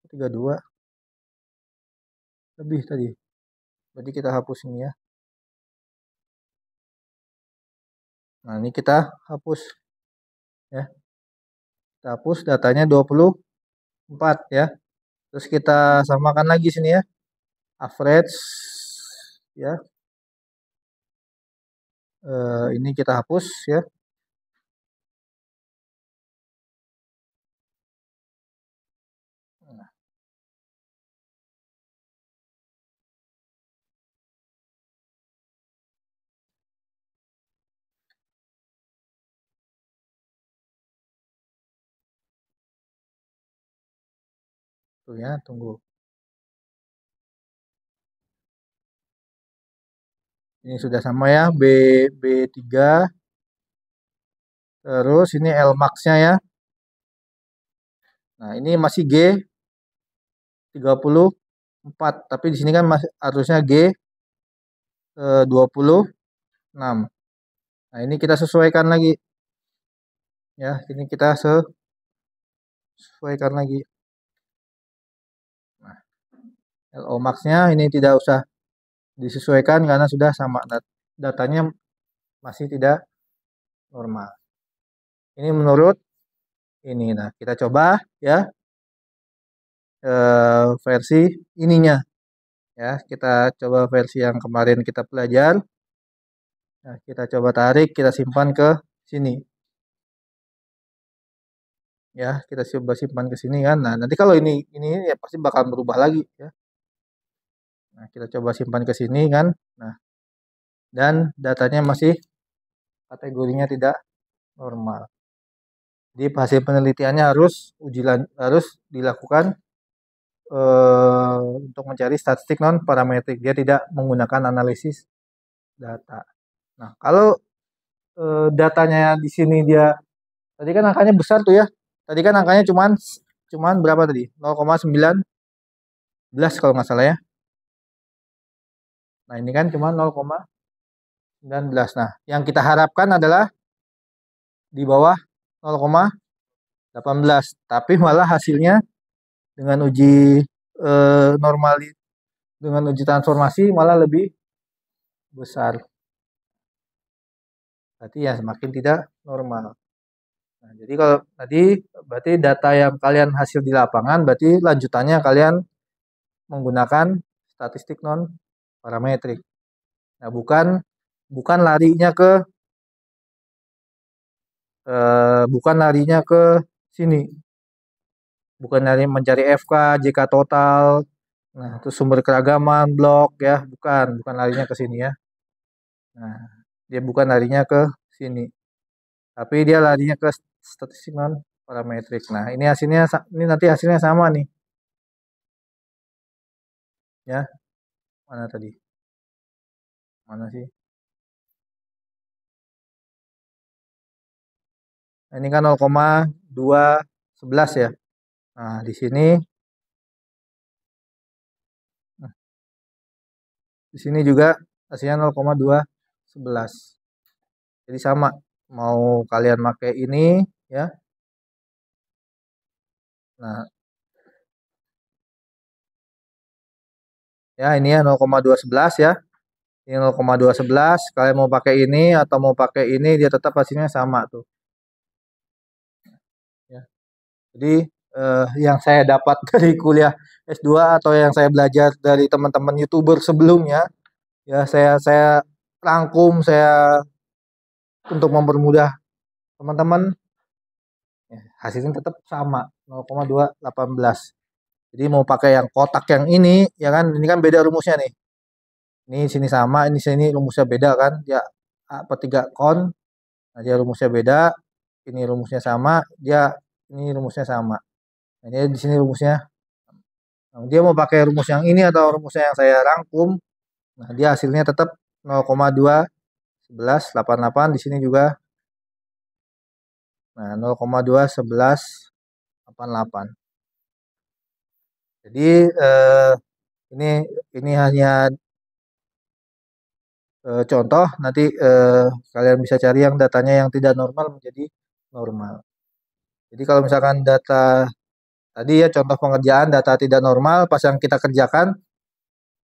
Speaker 1: 32 lebih tadi. Berarti kita hapus ini ya. Nah, ini kita hapus ya. Kita hapus datanya 24 ya. Terus kita samakan lagi sini ya. Average ya. Ini kita hapus ya. Tuh ya, tunggu. Ini sudah sama ya, B3. Terus ini L max-nya ya. Nah, ini masih G34, tapi di sini kan masih harusnya G26. Nah, ini kita sesuaikan lagi. Ya, ini kita sesuaikan lagi. Nah, LO max-nya ini tidak usah disesuaikan karena sudah sama. Datanya masih tidak normal. Ini menurut ini. Nah, kita coba ya versi ininya. Ya, kita coba versi yang kemarin kita pelajari. Nah, kita coba tarik, kita simpan ke sini. Ya, kita coba simpan ke sini kan. Nah, nanti kalau ini ya pasti bakal berubah lagi ya. Nah, kita coba simpan ke sini kan. Nah, dan datanya masih kategorinya tidak normal. Jadi hasil penelitiannya harus dilakukan untuk mencari statistik non parametrik. Dia tidak menggunakan analisis data. Nah, kalau datanya di sini dia tadi kan angkanya besar tuh ya. Tadi kan angkanya cuman berapa tadi? 0,19 kalau nggak salah ya. Nah, ini kan cuma 0,19. Nah, yang kita harapkan adalah di bawah 0,18. Tapi malah hasilnya dengan uji normal dengan uji transformasi malah lebih besar. Berarti ya semakin tidak normal. Nah, jadi kalau tadi berarti data yang kalian hasil di lapangan berarti lanjutannya kalian menggunakan statistik non parametrik. Nah, bukan larinya ke sini. Bukan dari mencari FK, JK total, nah itu sumber keragaman, blok ya, bukan larinya ke sini ya. Nah, dia bukan larinya ke sini. Tapi dia larinya ke statistik non parametrik. Nah, ini nanti hasilnya sama nih. Ya. Mana tadi? Mana sih? Nah, ini kan 0,211 ya. Nah, di sini nah, di sini juga hasilnya 0,211. Jadi sama. Mau kalian pakai ini ya. Nah, ya ini ya 0,211 ya. Ini 0,211. Kalian mau pakai ini atau mau pakai ini dia tetap hasilnya sama tuh. Ya. Jadi yang saya dapat dari kuliah S2 atau yang saya belajar dari teman-teman YouTuber sebelumnya, ya saya rangkum saya untuk mempermudah teman-teman, ya, hasilnya tetap sama 0,218. Jadi mau pakai yang kotak yang ini, ya kan? Ini kan beda rumusnya nih. Ini sini sama, ini sini rumusnya beda kan? Ya A/3 kon. Nah, dia rumusnya beda. Ini rumusnya sama, ini rumusnya sama. Nah, ini di sini rumusnya. Nah, dia mau pakai rumus yang ini atau rumusnya yang saya rangkum. Nah, dia hasilnya tetap 0,21188 di sini juga. Nah, 0,21188. Jadi ini hanya contoh, nanti kalian bisa cari yang datanya yang tidak normal menjadi normal. Jadi kalau misalkan data tadi ya contoh pengerjaan data tidak normal pas yang kita kerjakan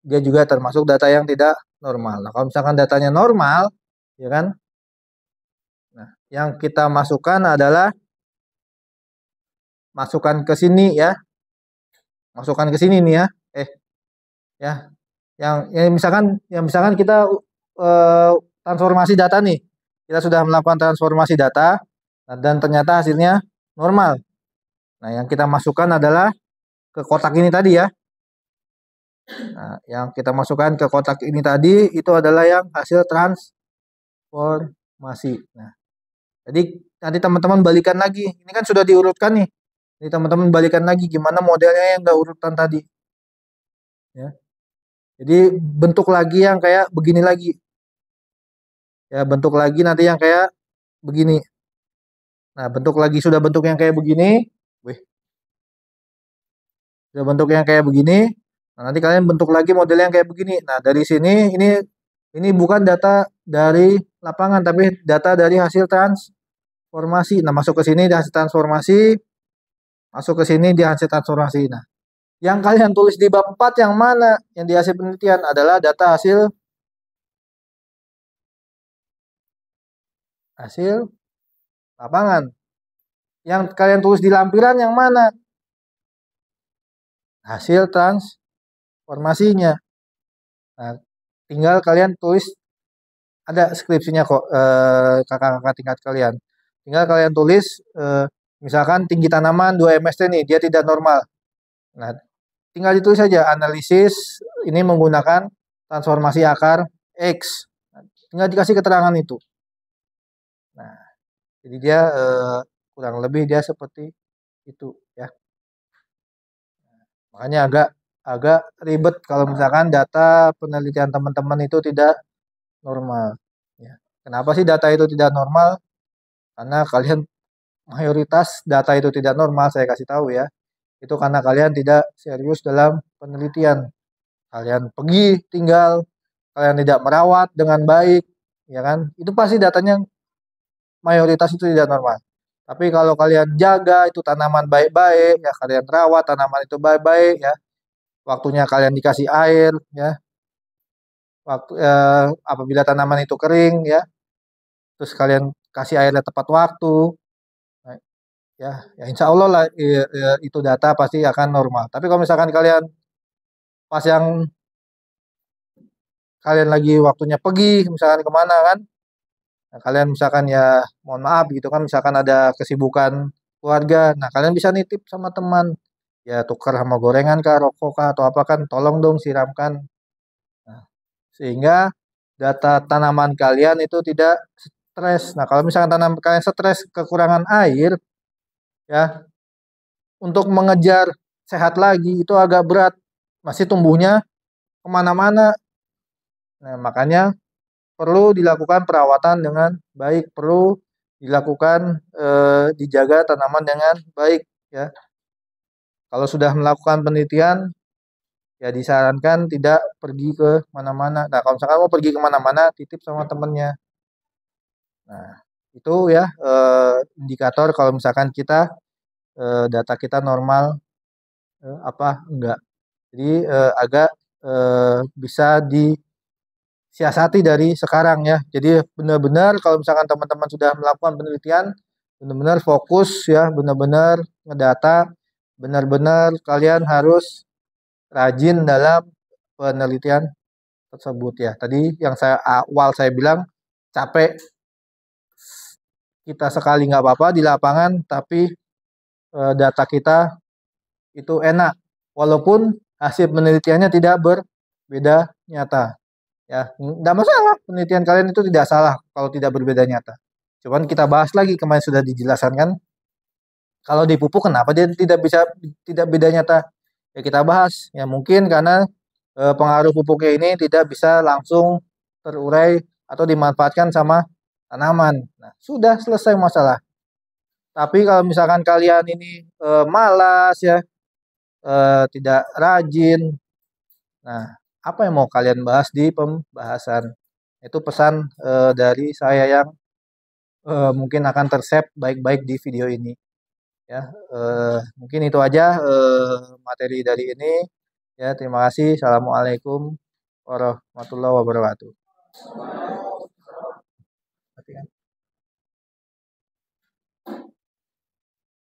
Speaker 1: dia juga termasuk data yang tidak normal. Nah, kalau misalkan datanya normal, ya kan? Nah, yang kita masukkan adalah masukkan ke sini ya. Masukkan ke sini nih ya. Ya. Yang misalkan kita transformasi data nih. Kita sudah melakukan transformasi data dan ternyata hasilnya normal. Nah, yang kita masukkan adalah ke kotak ini tadi ya. Nah, yang kita masukkan ke kotak ini tadi itu adalah yang hasil transformasi. Nah, jadi nanti teman-teman balikan lagi. Ini kan sudah diurutkan nih. Ini teman-teman balikan lagi gimana modelnya yang enggak urutan tadi. Ya. Jadi bentuk lagi yang kayak begini lagi. Ya, bentuk lagi nanti yang kayak begini. Nah, bentuk lagi sudah bentuk yang kayak begini. Wih. Sudah bentuk yang kayak begini. Nah, nanti kalian bentuk lagi model yang kayak begini. Nah, dari sini ini bukan data dari lapangan tapi data dari hasil transformasi. Nah, masuk ke sini di hasil transformasi, masuk ke sini di hasil transformasi. Nah, yang kalian tulis di bab 4 yang mana? Yang di hasil penelitian adalah data hasil lapangan. Yang kalian tulis di lampiran yang mana? Hasil transformasinya. Nah, tinggal kalian tulis, ada skripsinya kok kakak-kakak tingkat kalian. Tinggal kalian tulis misalkan tinggi tanaman 2 mst nih, dia tidak normal. Nah, tinggal ditulis saja analisis ini menggunakan transformasi akar X. Nah, tinggal dikasih keterangan itu. Nah, jadi dia kurang lebih dia seperti itu ya. Makanya agak ribet kalau misalkan data penelitian teman-teman itu tidak normal. Ya. Kenapa sih data itu tidak normal? Karena kalian mayoritas data itu tidak normal, saya kasih tahu ya. Itu karena kalian tidak serius dalam penelitian. Kalian pergi tinggal, kalian tidak merawat dengan baik, ya kan? Itu pasti datanya mayoritas itu tidak normal. Tapi kalau kalian jaga itu tanaman baik-baik, ya kalian rawat tanaman itu baik-baik, ya waktunya kalian dikasih air, ya apabila tanaman itu kering, ya terus kalian kasih airnya tepat waktu, nah, ya insya Allah lah itu data pasti akan normal. Tapi kalau misalkan kalian pas yang kalian lagi waktunya pergi, misalkan kemana kan, nah, kalian misalkan ya mohon maaf gitu kan, misalkan ada kesibukan keluarga, nah kalian bisa nitip sama teman, ya tukar sama gorengan kah, rokok kah, atau apa kan, tolong dong siramkan. Nah, sehingga data tanaman kalian itu tidak stres. Nah, kalau misalkan tanaman kalian stres kekurangan air, ya untuk mengejar sehat lagi itu agak berat, masih tumbuhnya kemana-mana. Nah, makanya perlu dilakukan perawatan dengan baik, perlu dilakukan dijaga tanaman dengan baik ya. Kalau sudah melakukan penelitian ya disarankan tidak pergi ke mana-mana. Nah, kalau misalkan mau pergi ke mana-mana titip sama temennya. Nah, itu ya indikator kalau misalkan kita data kita normal apa enggak. Jadi agak bisa disiasati dari sekarang ya. Jadi benar-benar kalau misalkan teman-teman sudah melakukan penelitian, benar-benar fokus ya, benar-benar ngedata, benar-benar kalian harus rajin dalam penelitian tersebut ya. Tadi yang saya bilang capek kita sekali nggak apa-apa di lapangan, tapi data kita itu enak, walaupun hasil penelitiannya tidak berbeda nyata. Ya, nggak masalah. Penelitian kalian itu tidak salah kalau tidak berbeda nyata. Cuman kita bahas lagi kemarin sudah dijelaskan kan. Kalau di pupuk kenapa dia tidak beda nyata? Ya kita bahas. Ya mungkin karena pengaruh pupuknya ini tidak bisa langsung terurai atau dimanfaatkan sama tanaman. Nah, sudah selesai masalah. Tapi kalau misalkan kalian ini malas ya, tidak rajin, nah apa yang mau kalian bahas di pembahasan? Itu pesan dari saya yang mungkin akan tersave baik-baik di video ini. Ya, mungkin itu aja materi dari ini. Ya, terima kasih. Assalamualaikum warahmatullahi wabarakatuh.